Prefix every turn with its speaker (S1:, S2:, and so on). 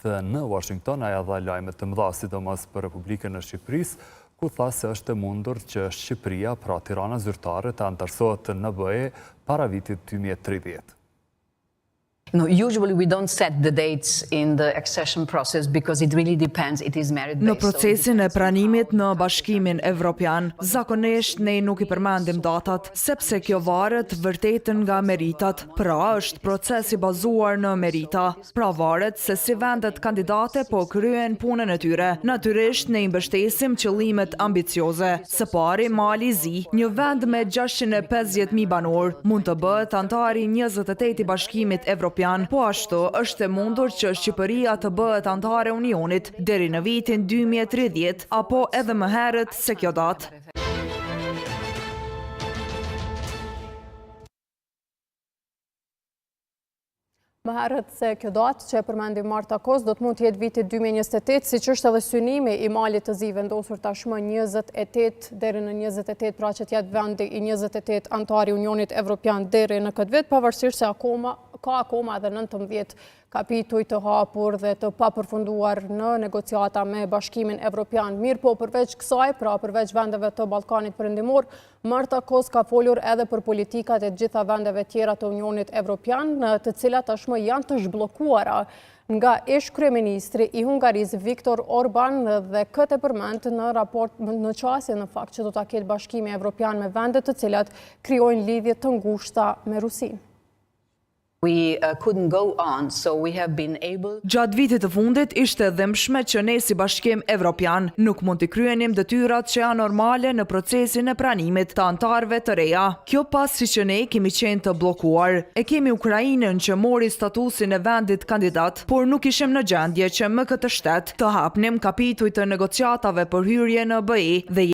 S1: në Washington, aja dha lajmet të mëdha sidomos për Republikën e Shqipërisë, ku tha se është e mundur që Shqipëria, pra Tirana zyrtare, të anëtarësohet në BE para vitit 2030.
S2: No, usually we don't set the dates in the accession process because it really depends, it is merit-based.
S3: Në procesin e pranimit në Bashkimin Evropian, zakonisht ne nuk I përmendim datat, sepse kjo varet vërtetën nga meritat, pra është proces I bazuar në merita, pra varet se si vendet kandidate po kryen punën e tyre. Natyrisht ne I mbështesim qëllimet ambicioze. Së pari Mali Zi, një vend me 650.000 banor, mund të bëhet antari 28 I Bashkimit Evropian. Po ashtu është e mundur që Shqipëria të bëhet antare Unionit deri në vitin 2030 apo edhe më herët se kjo datë.
S4: Më herët se kjo datë që e përmendim Marta Kos do të mund të jetë vitit 2028, siç është edhe synimi I Malit të Zi vendosur tashmë 28 deri në 28, pra që të jetë vendi I 28 antari Unionit Evropian deri në këtë vit, pavarësisht se ka akoma edhe 19 kapituj të hapur dhe të papërfunduar në negociata me Bashkimin Evropian. Mirë po përveç kësaj, pra përveç vendeve të Ballkanit Perëndimor, Marta Kos ka folur edhe për politikat e gjitha vendeve tjera të Unionit Evropian, të cilat tashmë janë të zhbllokuara nga ish-kryeministri I Hungarisë Viktor Orban dhe këtë e përmend në raport në qasje në fakt që do ta ketë Bashkimi Evropian me vende të cilat krijojnë lidhje të ngushta me Rusinë.
S2: We couldn't go on, so we have been able...
S3: Gjatë vitit të fundit ishte dhëmshme që ne si Bashkim Evropian nuk mund të kryenim detyrat që janë normale në procesin e pranimit të antarëve të reja. Kjo pasi që ne kemi qenë të bllokuar. E kemi Ukrainën që mori statusin e vendit kandidat, por nuk ishim në gjendje që më këtë shtet të hapnim kapituj të negociatave për hyrje në BE dhe